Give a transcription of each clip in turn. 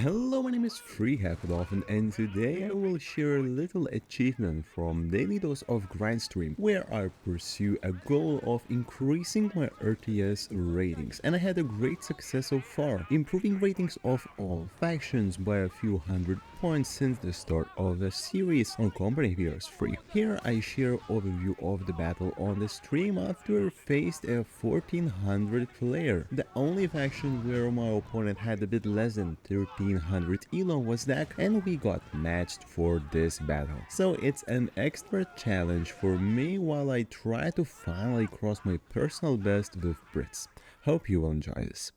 Hello, my name is FreeHackDolphin, and today I will share a little achievement from Daily Dose of Grindstream, where I pursue a goal of increasing my RTS ratings, and I had a great success so far, improving ratings of all factions by a few hundred points since the start of the series on Company Heroes Free. Here I share overview of the battle on the stream after faced a 1400 player. The only faction where my opponent had a bit less than 1300 elo was deck, and we got matched for this battle. So it's an extra challenge for me while I try to finally cross my personal best with Brits. Hope you will enjoy this.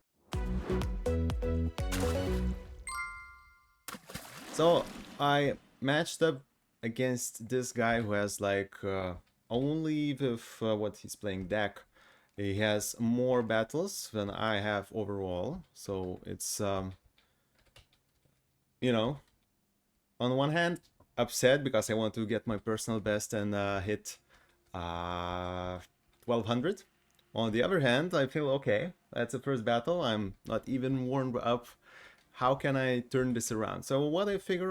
So I matched up against this guy who has like only with what he's playing deck. He has more battles than I have overall, so it's you know, on one hand upset because I want to get my personal best and hit 1200. On the other hand, I feel okay, that's the first battle, I'm not even warmed up. How can I turn this around? So what I think,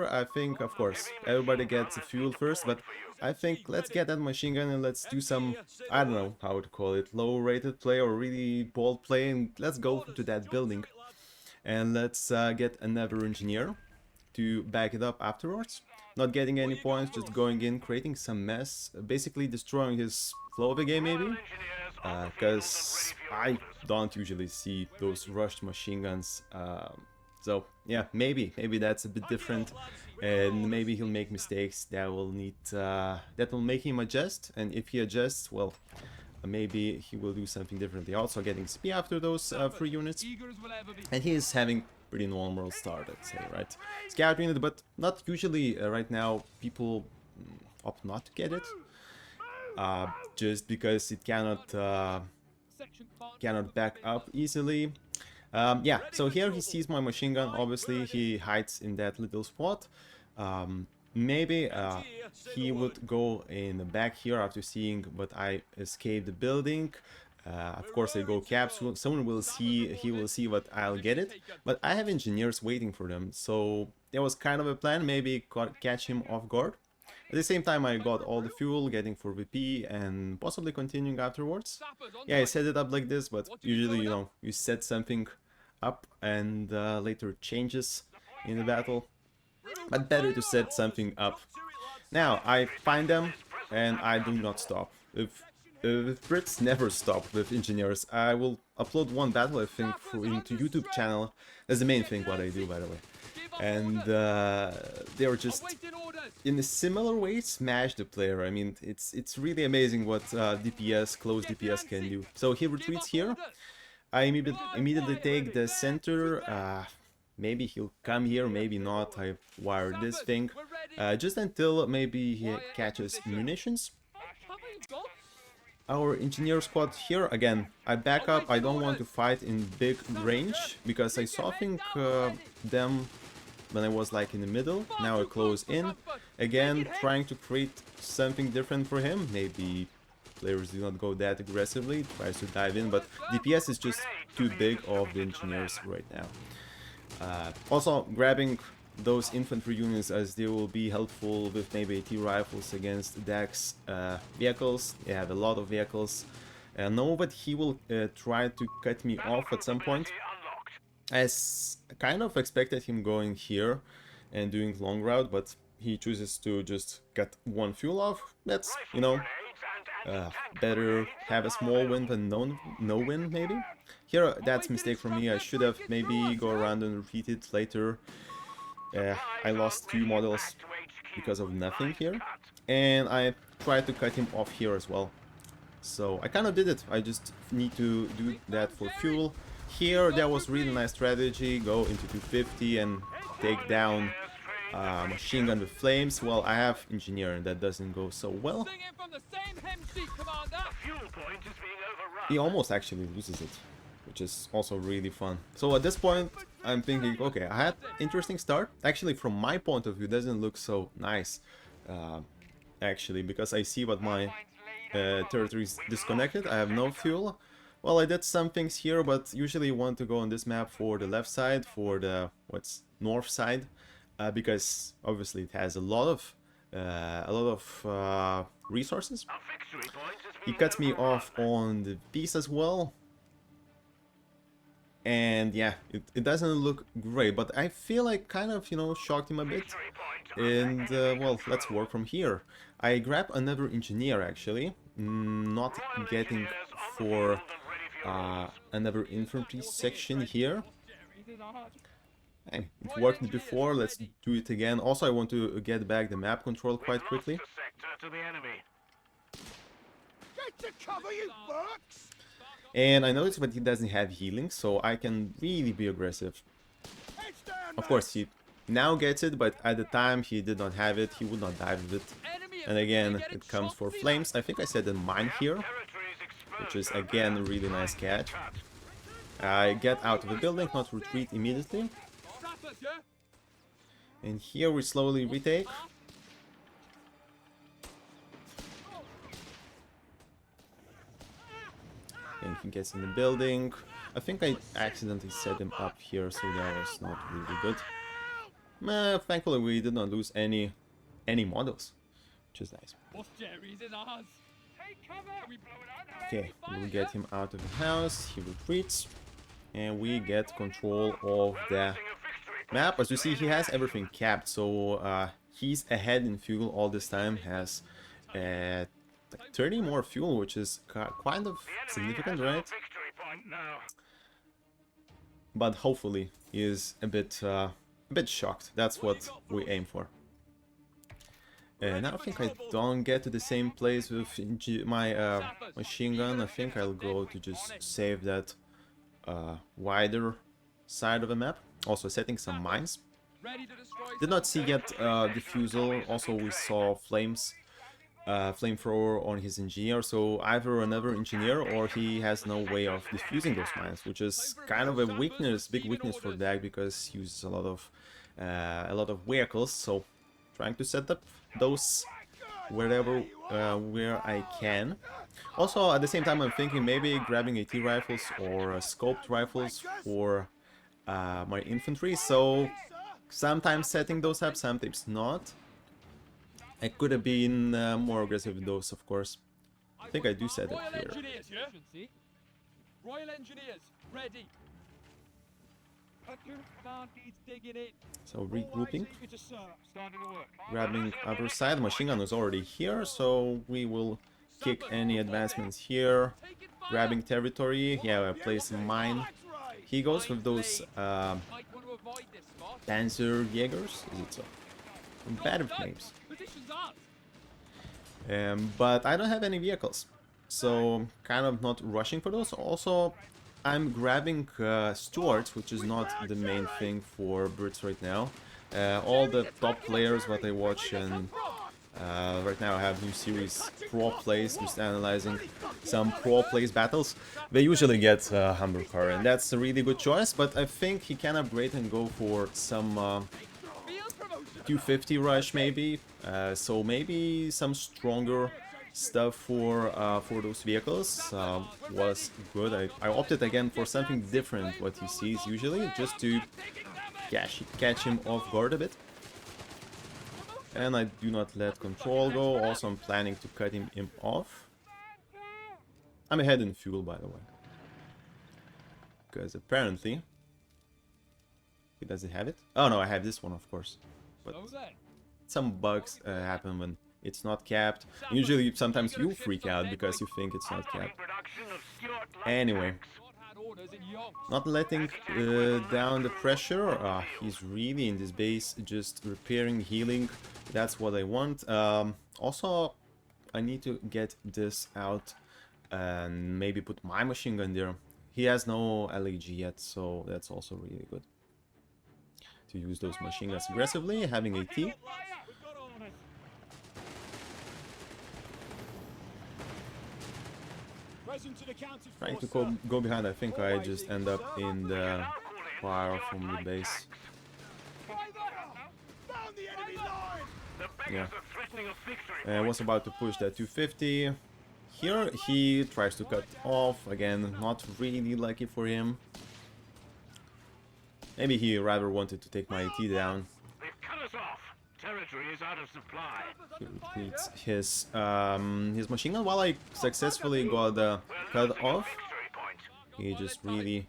of course, everybody gets a fuel first, but I think let's get that machine gun and let's do some, I don't know how to call it, low rated play or really bold play, and let's go to that building. And let's get another engineer to back it up afterwards. Not getting any points, just going in, creating some mess, basically destroying his flow of the game maybe. Because I don't usually see those rushed machine guns. So yeah, maybe that's a bit different, and maybe he'll make mistakes that will make him adjust. And if he adjusts, well, maybe he will do something differently. Also getting SP after those 3 units, and he is having pretty normal start, I'd say, right? Scout unit, but not usually right now. People opt not to get it, just because it cannot back up easily. Yeah, so here he sees my machine gun, obviously he hides in that little spot. Maybe he would go in the back here after seeing what I escaped the building. Of course I go caps, someone will see, he will see what I'll get it, but I have engineers waiting for them, so there was kind of a plan, maybe catch him off guard. At the same time I got all the fuel, getting for VP and possibly continuing afterwards. Yeah, I set it up like this, but usually, you know, you set something up and later changes in the battle. But better to set something up. Now, I find them and I do not stop. If Brits never stop with engineers, I will upload one battle, I think, into YouTube channel. That's the main thing what I do, by the way. And they're just in a similar way smash the player. I mean, it's really amazing what DPS, close DPS can do. So he retreats here. I immediately take the center. Maybe he'll come here, maybe not. I wire this thing just until maybe he catches munitions. Our engineer squad here, again, I back up. I don't want to fight in big range because I saw them when I was like in the middle. Now I close in again, trying to create something different for him. Maybe players do not go that aggressively, tries to dive in, but DPS is just too big of the engineers right now. Also grabbing those infantry units, as they will be helpful with maybe AT rifles against Dax vehicles. They have a lot of vehicles. No, but he will try to cut me off at some point. I kind of expected him going here and doing long route, but he chooses to just cut one fuel off. That's, you know, better have a small win than no win, maybe. Here, that's a mistake from me. I should have maybe go around and repeat it later. I lost 2 models because of nothing here. And I tried to cut him off here as well. So I kind of did it. I just need to do that for fuel. Here, that was really nice strategy. Go into 250 and take down machine gun with flames. Well, I have engineer and that doesn't go so well. He almost actually loses it, which is also really fun. So at this point I'm thinking, okay, I had interesting start. Actually, from my point of view, it doesn't look so nice actually, because I see what my territory is disconnected. I have no fuel. Well, I did some things here, but usually you want to go on this map for the left side, for the north side, because obviously it has a lot of resources. He cuts me off on the piece as well, and yeah, it doesn't look great, but I feel like kind of, you know, shocked him a bit. And well, let's work from here. I grab another engineer actually, not getting for another infantry section here. Hey, it worked before, let's do it again. Also, I want to get back the map control quite quickly. And I noticed that he doesn't have healing, so I can really be aggressive. Of course, he now gets it, but at the time he did not have it, he would not die with it. And again, it comes for flames. I think I said a mine here, which is again a really nice catch. I get out of the building, not retreat immediately. And here we slowly retake. And he gets in the building. I think I accidentally set him up here, so that was not really good. Thankfully we did not lose any models, which is nice. Okay, we'll get him out of the house, he retreats, and we get control of the map. As you see, he has everything capped, so he's ahead in fuel all this time, has like 30 more fuel, which is kind of significant, right? But hopefully he is a bit shocked. That's what we aim for. And I think I don't get to the same place with my machine gun. I think I'll go to just save that wider side of the map. Also setting some mines. Did not see yet defusal. Also we saw flames. Flamethrower on his engineer, so either another engineer or he has no way of diffusing those mines, which is kind of a weakness, big weakness for Dag, because he uses a lot of vehicles. So trying to set up those wherever where I can. Also at the same time I'm thinking maybe grabbing AT rifles or scoped rifles for my infantry. So sometimes setting those up, sometimes not. I could have been more aggressive with those, of course. I think I do set it here. Royal Engineers, ready. So regrouping. Grabbing other side. Machine gun is already here, so we will kick any advancements here. Grabbing territory. Yeah, I place mine. He goes with those Panzer Jaegers. Is it so? Bad with names. But I don't have any vehicles, so kind of not rushing for those. Also, I'm grabbing Stuarts, which is not the main thing for Brits right now. All the top players what I watch, and right now I have new series pro plays, just analyzing some pro plays battles. They usually get Humber car, and that's a really good choice, but I think he can upgrade and go for some 250 rush maybe, so maybe some stronger stuff for those vehicles was good. I opted again for something different what he sees usually, just to catch him off guard a bit. And I do not let control go. Also I'm planning to cut him off. I'm ahead in fuel, by the way, because apparently he doesn't have it. Oh no, I have this one, of course. But some bugs happen when it's not capped. Usually, sometimes you freak out because you think it's not capped. Anyway, not letting down the pressure. He's really in this base, just repairing, healing. That's what I want. Also, I need to get this out and maybe put my machine gun there. He has no LAG yet, so that's also really good. To use those machine guns aggressively, having AT. Trying to go behind, I think I just end up in the fire from the base. Yeah. I was about to push that 250. Here he tries to cut off, again, not really lucky for him. Maybe he rather wanted to take my AT down. They've cut us off. Territory is out of supply. He retreats his machine gun while I successfully got cut off. He just really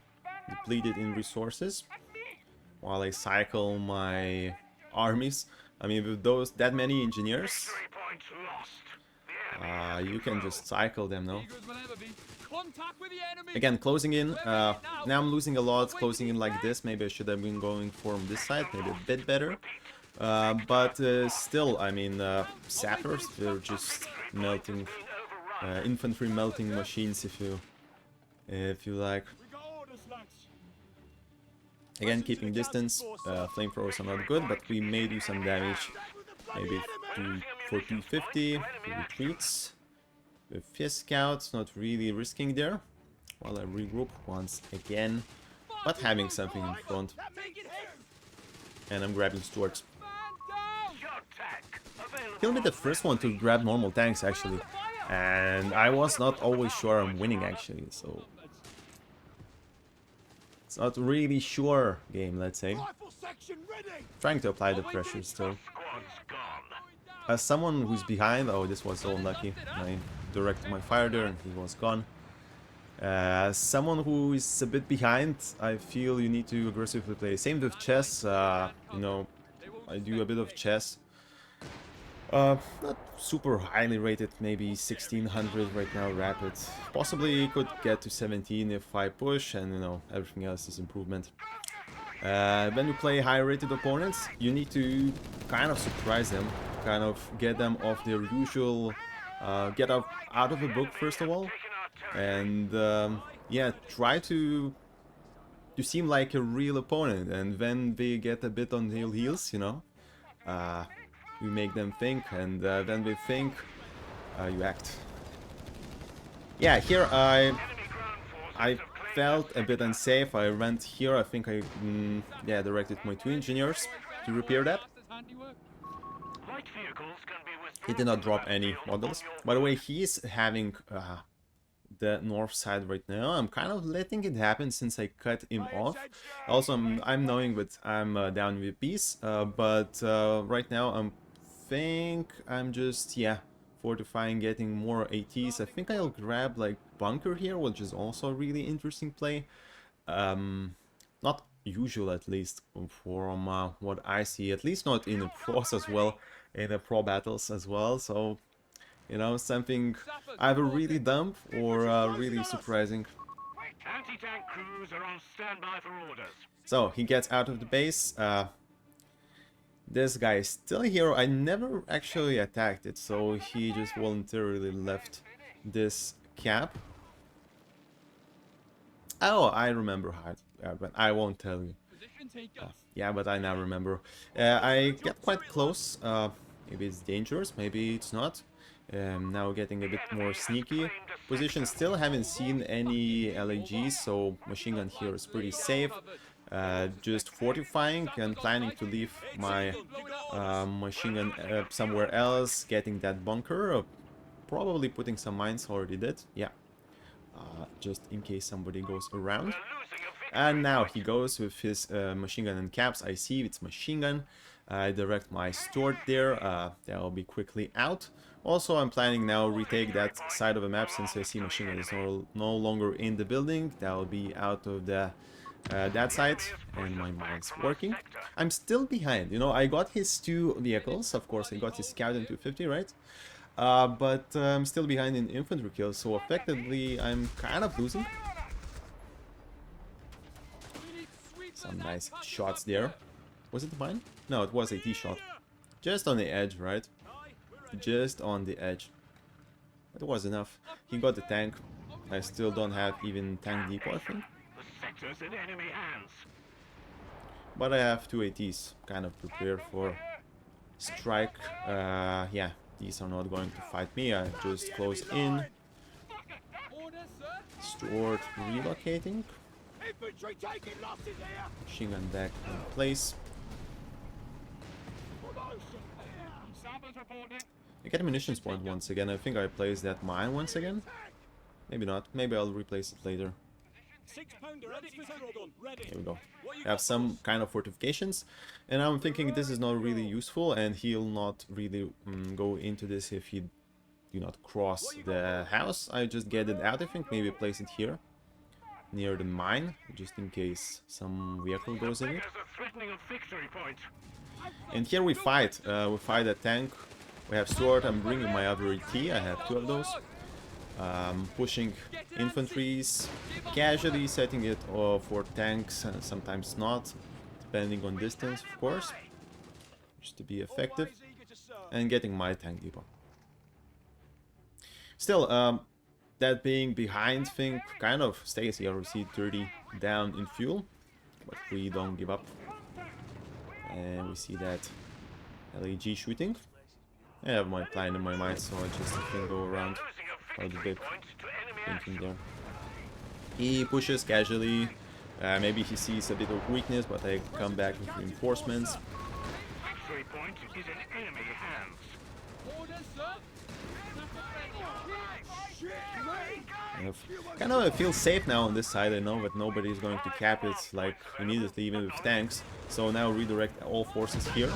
depleted in resources while I cycle my armies. I mean, with that many engineers, you can just cycle them, no? Again, closing in. Now I'm losing a lot. Closing in like this. Maybe I should have been going from this side. Maybe a bit better. But still, I mean, sappers, they're just melting, infantry melting machines, if you like. Again, keeping distance. Flamethrowers are not good, but we may do some damage. Maybe for 250. He retreats. With his scouts, not really risking there. While I regroup once again, but having something in front. And I'm grabbing Stuarts. He'll be the first one to grab normal tanks, actually. And I was not always sure I'm winning, actually, so... It's not really sure game, let's say. Trying to apply the pressure still. As someone who's behind... Oh, this was so unlucky. I directed my fire there and he was gone. As someone who is a bit behind, I feel you need to aggressively play. Same with chess, you know, I do a bit of chess. Not super highly rated, maybe 1600 right now, rapid. Possibly could get to 17 if I push, and you know, everything else is improvement. When you play high rated opponents, you need to kind of surprise them, kind of get them off their usual, get out of the book first of all. And yeah, try to seem like a real opponent, and when they get a bit on their heels, you know, you make them think, and when they think, you act. Yeah, here I felt a bit unsafe. I went here. I think I yeah, directed my 2 engineers to repair that. He did not drop any models. By the way, he's having the north side right now. I'm kind of letting it happen since I cut him off. Also, I'm knowing that I'm down with peace, but right now I'm just, yeah, fortifying, getting more ATs. I think I'll grab like bunker here, which is also a really interesting play. Not usual, at least from what I see, at least not in the pros as well, in the pro battles as well. So, you know, something either really dumb or really surprising. Anti-tank crews are on standby for orders. So he gets out of the base. This guy is still here. I never actually attacked it, so he just voluntarily left this cap. Oh, I remember how, but I won't tell you. Yeah, but I now remember. I get quite close. Maybe it's dangerous, maybe it's not. Now getting a bit more sneaky position. Still haven't seen any LAGs, so machine gun here is pretty safe. Just fortifying and planning to leave my machine gun somewhere else, getting that bunker. Probably putting some mines, already did, yeah. Just in case somebody goes around. And now he goes with his machine gun and caps. I see it's machine gun. I direct my Stuart there. That will be quickly out. Also, I'm planning now retake that side of the map since I see machine gun is no longer in the building. That will be out of the that side, and my mine's working. I'm still behind, you know. I got his 2 vehicles, of course. I got his scout in 250, right? But I'm still behind in infantry kills, so effectively I'm kind of losing. Some nice shots there. Was it mine? No, it was a T shot. Just on the edge, right? Just on the edge. That was enough. He got the tank. I still don't have even tank depot, I think. In enemy hands. But I have 2 ATs, kind of prepared for strike. Yeah, these are not going to fight me. I just close in. Stuart relocating. Machine gun back in place. I get a munitions point once again. I think I placed that mine once again. Maybe not. Maybe I'll replace it later. Here we go. I have some kind of fortifications, and I'm thinking this is not really useful, and he'll not really go into this if he do not cross the house. I just get it out, I think. Maybe place it here, near the mine, just in case some vehicle goes in it. And here we fight. We fight a tank. We have sword. I'm bringing my other ET. I have 2 of those. Pushing infantries, casually setting it for tanks, and sometimes not, depending on distance, of course, just to be effective, and getting my tank depot. Still, that being behind thing kind of stays here. We see 30 down in fuel, but we don't give up. And we see that LAG shooting. I have my plan in my mind, so I just can go around quite a bit thinking there. He pushes casually. Maybe he sees a bit of weakness, but I come back with reinforcements. Victory point is in enemy hands. Kind of I feel safe now on this side. I know that nobody is going to cap it like immediately, even with tanks. So now redirect all forces here.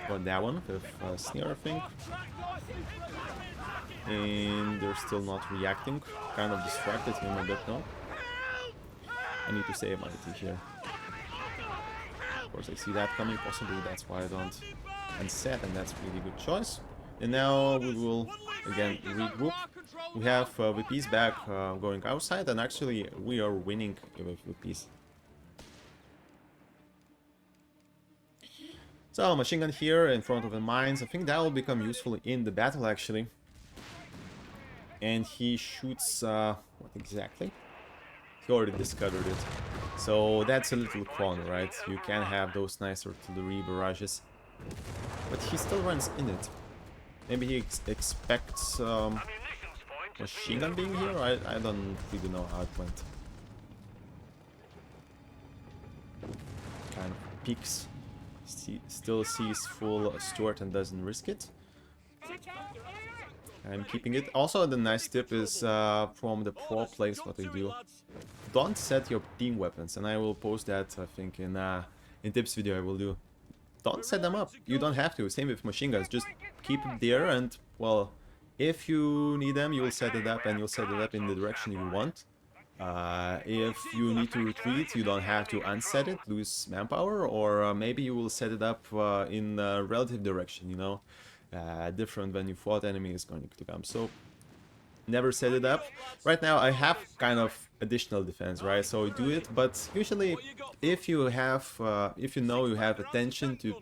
Got that one with Sneer, I think. And they're still not reacting. Kind of distracted him a bit now. I need to save my ET here. Of course I see that coming, possibly that's why I don't unset, and that's a really good choice. And now we will again regroup. We have VPs back going outside, and actually we are winning with VPs. So machine gun here in front of the mines. I think that will become useful in the battle actually. And he shoots what exactly? He already discovered it. So that's a little corner, right? You can have those nice artillery barrages, but he still runs in it. Maybe he expects machine gun being here. I don't really know how it went. Kind of peeks. Still sees full Stuart and doesn't risk it. I'm keeping it. Also, the nice tip is from the pro plays what they do. Don't set your team weapons, and I will post that I think in tips video I will do. Don't set them up. You don't have to. Same with machine guns. Just keep it there, and well, if you need them, you will set it up, and you'll set it up in the direction you want. If you need to retreat, you don't have to unset it, lose manpower, or maybe you will set it up in a relative direction, you know, different when you thought enemy is going to come. So never set it up. Right now I have kind of additional defense, right? So do it, but usually if you have, if you know you have attention to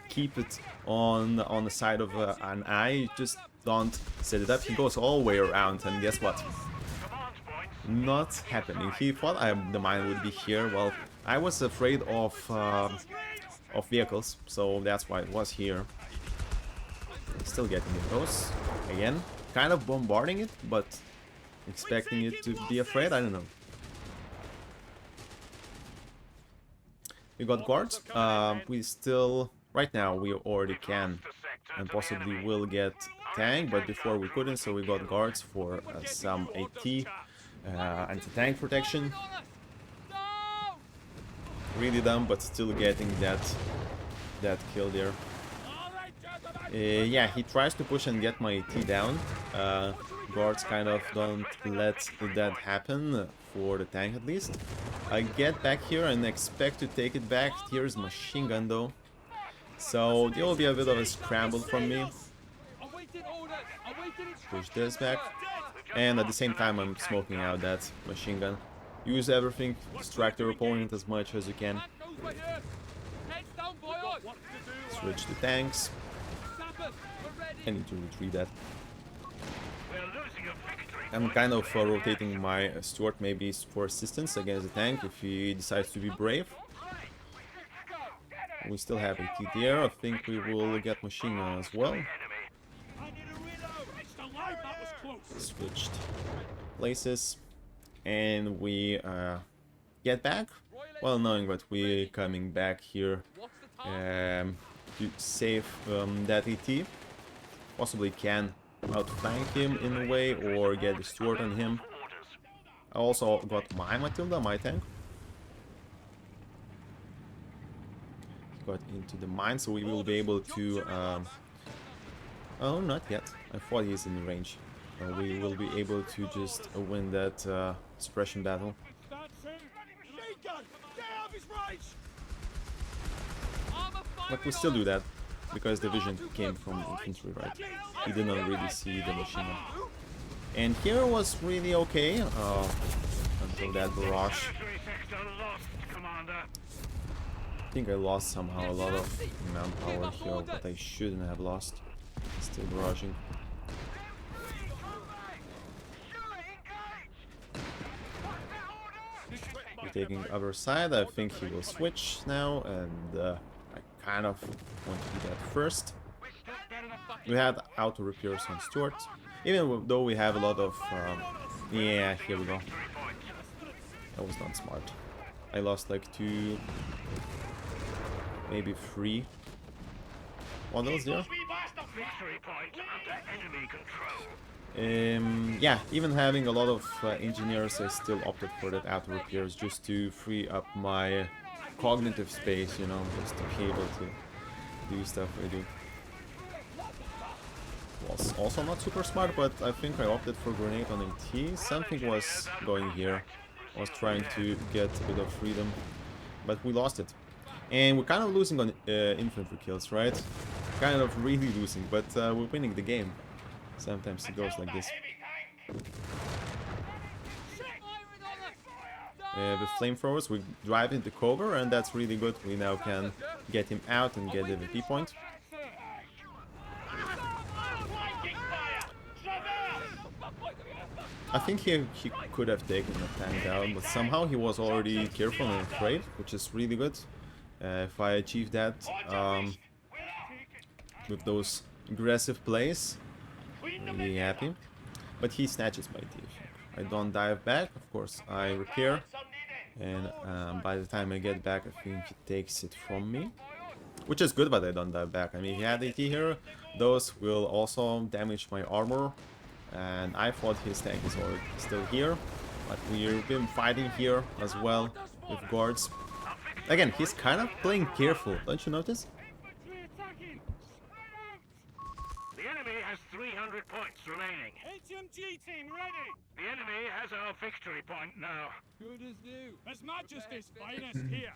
keep it on the side of an eye, just don't set it up. He goes all the way around, and guess what? Not happening. He thought the mine would be here. Well, I was afraid of vehicles, so that's why it was here. Still getting it those again, kind of bombarding it, but expecting it to be afraid. I don't know. We got guards. We still right now we already can and possibly will get tank, but before we couldn't, so we got guards for some AT. Anti-tank protection. Really dumb, but still getting that kill there. Yeah, he tries to push and get my T down. Guards kind of don't let that happen, for the tank at least. I get back here and expect to take it back. Here's machine gun though. So there will be a bit of a scramble from me. Push this back. And at the same time I'm smoking out that machine gun. Use everything, distract your opponent as much as you can. Switch to tanks. I need to retreat that. I'm kind of rotating my Stuart maybe for assistance against the tank if he decides to be brave. We still have AT there. I think we will get machine gun as well. Switched places, and we get back, well knowing that we're coming back here to save that AT. Possibly can outflank him in a way or get the Steward on him. I also got my Matilda, my tank. Got into the mine, so we will be able to... oh, not yet. I thought he's in range. We will be able to just win that suppression battle. But we still do that, because the vision came from infantry, right? We did not really see the machine gun. And here was really okay, until that barrage. I think I lost somehow a lot of manpower here, but I shouldn't have lost. Still barraging. We're taking other side. I think he will switch now, and I kind of want to do that first. We had auto repairs on Stuart, even though we have a lot of... yeah, here we go. That was not smart. I lost like 2, maybe 3 models there. Yeah, even having a lot of engineers, I still opted for that auto repairs just to free up my cognitive space, you know, just to be able to do stuff I do. Was also not super smart, but I think I opted for grenade on AT. Something was going here. I was trying to get a bit of freedom, but we lost it. And we're kind of losing on infantry kills, right? Kind of really losing, but we're winning the game. Sometimes it goes like this. With flamethrowers, we drive into cover, and that's really good. We now can get him out and get the VP point. I think he could have taken the tank down, but somehow he was already careful and afraid, which is really good. If I achieve that with those aggressive plays, I'm really happy. But he snatches my teeth. I don't dive back, of course I repair, and by the time I get back I think he takes it from me. Which is good, but I don't dive back. I mean, he had AT here, those will also damage my armor. And I thought his tank is already still here, but we've been fighting here as well with guards. Again, he's kind of playing careful, don't you notice? The enemy has 300 points remaining. HMG team ready! The enemy has our victory point now. Good as new. His Majesty's finest here!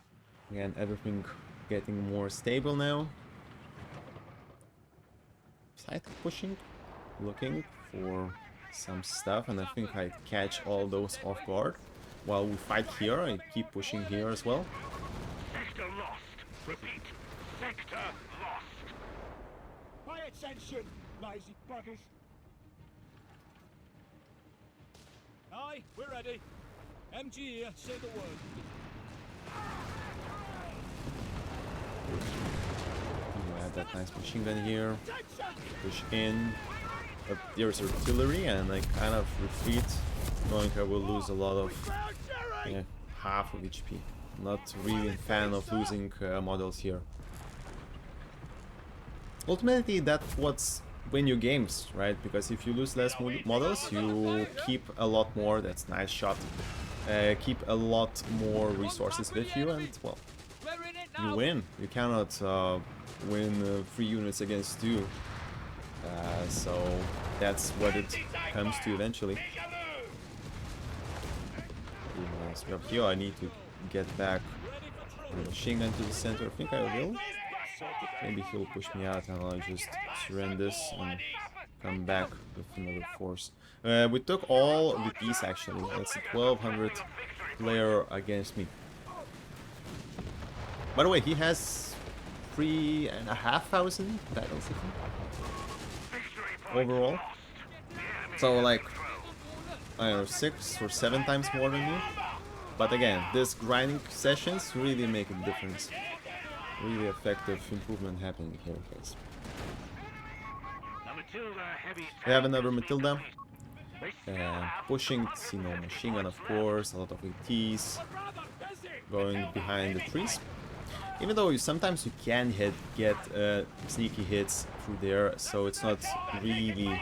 Again, everything getting more stable now. Side pushing, looking for some stuff, and I think I catch all those off guard. While we fight here, I keep pushing here as well. Sector lost. Repeat. Sector lost. Pay attention, lazy buggers! Aye, we're ready. MG here, say the word. We have that nice machine gun here. Push in. But there's artillery, and I kind of retreat, knowing I will lose a lot of, yeah, half of HP. Not really a fan of losing models here. Ultimately, that's what's win you games, right? Because if you lose less models, you keep a lot more. That's nice shot. Keep a lot more resources with you, and well, you win. You cannot win 3 units against 2. So that's what it comes to eventually. Up here, I need to get back the machine gun to the center. I think I will. Maybe he'll push me out, and I'll just surrender this and come back with another force. We took all the piece actually. That's a 1200 player against me. By the way, he has 3,500 battles, I think, overall. So like, I don't know, 6 or 7 times more than me. But again, these grinding sessions really make a difference. Really effective improvement happening here, guys. We have another Matilda. Pushing, you know, machine gun, of course, a lot of ATs going behind the trees. Even though sometimes you can get sneaky hits through there, so it's not really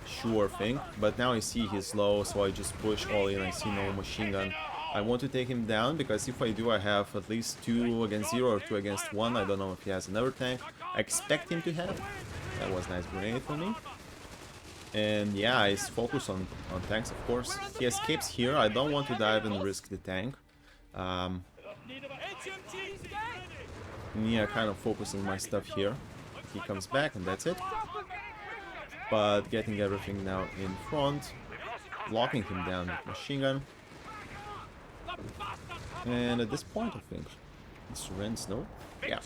sure thing. But now I see he's low, so I just push all in. I see no machine gun. I want to take him down, because if I do, I have at least 2 against 0 or 2 against 1. I don't know if he has another tank. I expect him to have. That was a nice grenade for me. And yeah, I focus on tanks, of course. He escapes here. I don't want to dive and risk the tank. Yeah, kind of focusing my stuff here. He comes back and that's it. But getting everything now in front, locking him down with machine gun. And at this point, I think he surrenders. No, yeah,